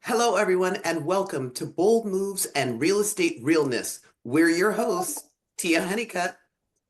Hello, everyone, and welcome to Bold Moves and Real Estate Realness. We're your hosts, Tia Honeycutt.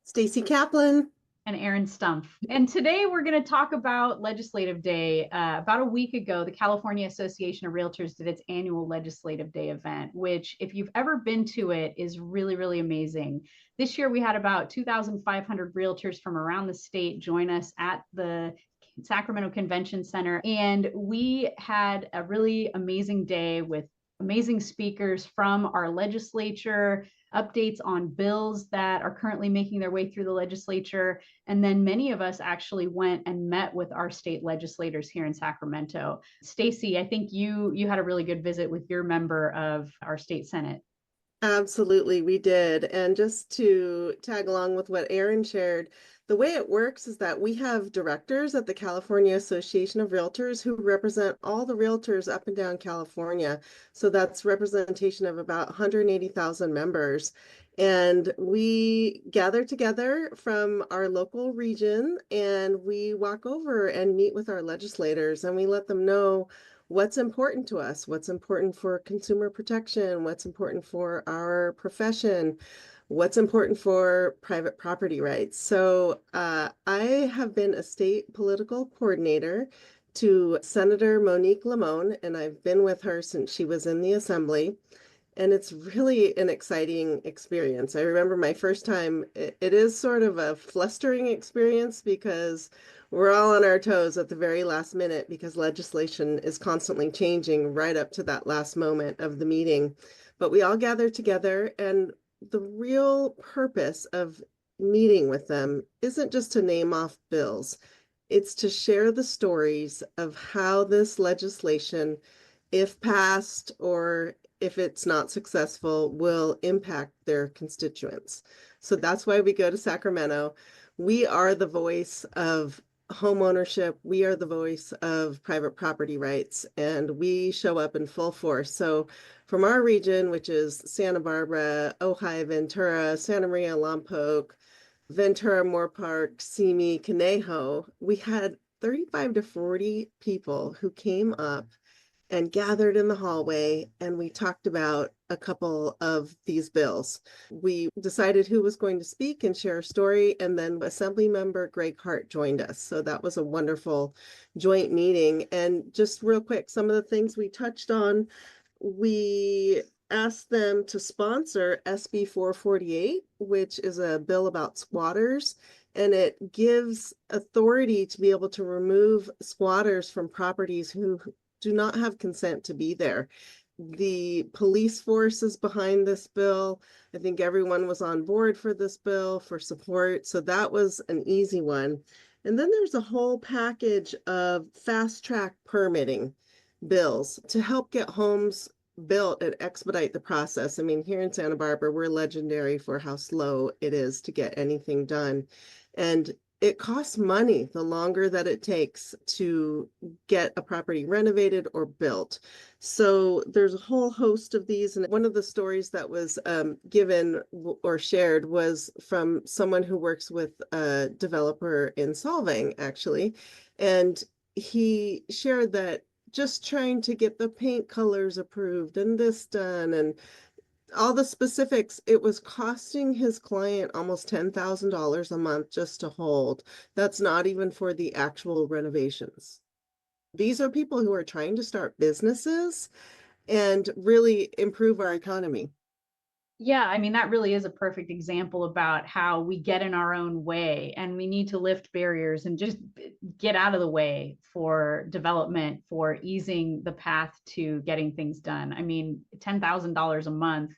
Stacy Kaplan. And Aaron Stumpf. And today we're going to talk about Legislative Day. About a week ago, the California Association of Realtors did its annual Legislative Day event, which, if you've ever been to it, is really, really amazing. This year, we had about 2,500 realtors from around the state join us at the Sacramento Convention Center. And we had a really amazing day with amazing speakers from our legislature, updates on bills that are currently making their way through the legislature. And then many of us actually went and met with our state legislators here in Sacramento. Stacy, I think you had a really good visit with your member of our state Senate. Absolutely, we did. And just to tag along with what Aaron shared, the way it works is that we have directors at the California Association of Realtors who represent all the realtors up and down California. So that's representation of about 180,000 members. And we gather together from our local region and we walk over and meet with our legislators and we let them know what's important to us, what's important for consumer protection, what's important for our profession, what's important for private property rights. So I have been a state political coordinator to Senator Monique Limon, and I've been with her since she was in the Assembly. And it's really an exciting experience. I remember my first time, it is sort of a flustering experience because we're all on our toes at the very last minute because legislation is constantly changing right up to that last moment of the meeting. But we all gather together, and the real purpose of meeting with them isn't just to name off bills. It's to share the stories of how this legislation, if passed or if it's not successful, will impact their constituents. So that's why we go to Sacramento. We are the voice of homeownership. We are the voice of private property rights, and we show up in full force. So from our region, which is Santa Barbara, Ojai, Ventura, Santa Maria, Lompoc, Ventura, Moore Park, Simi, Conejo, we had 35 to 40 people who came up and gathered in the hallway, and we talked about a couple of these bills. We decided who was going to speak and share a story, and then Assembly Member Greg Hart joined us. So that was a wonderful joint meeting. And just real quick, some of the things we touched on, we asked them to sponsor SB 448, which is a bill about squatters, and it gives authority to be able to remove squatters from properties who do not have consent to be there. The police force is behind this bill. I think everyone was on board for this bill for support. So that was an easy one. And then there's a whole package of fast track permitting bills to help get homes built and expedite the process. I mean, here in Santa Barbara, we're legendary for how slow it is to get anything done. And it costs money the longer that it takes to get a property renovated or built. So there's a whole host of these. And one of the stories that was given or shared was from someone who works with a developer in Solvang, actually. And he shared that just trying to get the paint colors approved and this done and all the specifics, it was costing his client almost $10,000 a month just to hold. That's not even for the actual renovations. These are people who are trying to start businesses and really improve our economy. Yeah, I mean, that really is a perfect example about how we get in our own way, and we need to lift barriers and just get out of the way for development, for easing the path to getting things done. I mean, $10,000 a month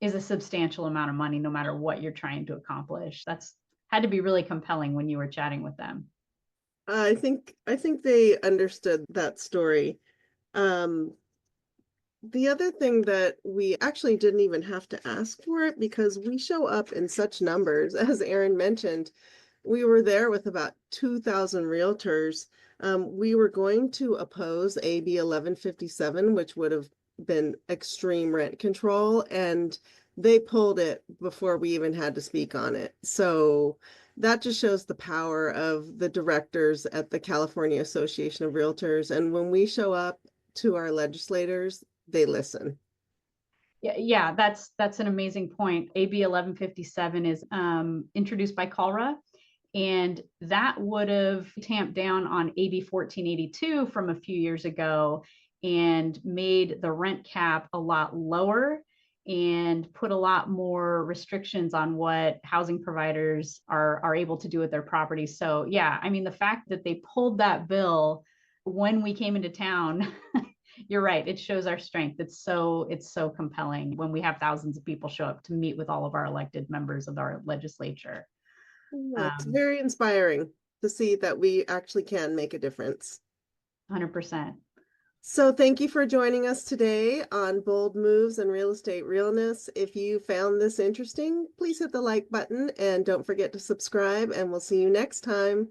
is a substantial amount of money, no matter what you're trying to accomplish. That's had to be really compelling when you were chatting with them. I think they understood that story. The other thing that we actually didn't even have to ask for it because we show up in such numbers, as Aaron mentioned, we were there with about 2,000 realtors. We were going to oppose AB 1157, which would have been extreme rent control, and they pulled it before we even had to speak on it. So that just shows the power of the directors at the California Association of Realtors. And when we show up, to our legislators, they listen. Yeah, that's an amazing point. AB 1157 is introduced by C.A.R.GovAffairs, and that would have tamped down on AB 1482 from a few years ago and made the rent cap a lot lower and put a lot more restrictions on what housing providers are able to do with their properties. So yeah, I mean, the fact that they pulled that bill when we came into town, you're right, it shows our strength. It's so compelling when we have thousands of people show up to meet with all of our elected members of our legislature. It's very inspiring to see that we actually can make a difference. 100%. So thank you for joining us today on Bold Moves and Real Estate Realness. If you found this interesting, please hit the like button and don't forget to subscribe, and we'll see you next time.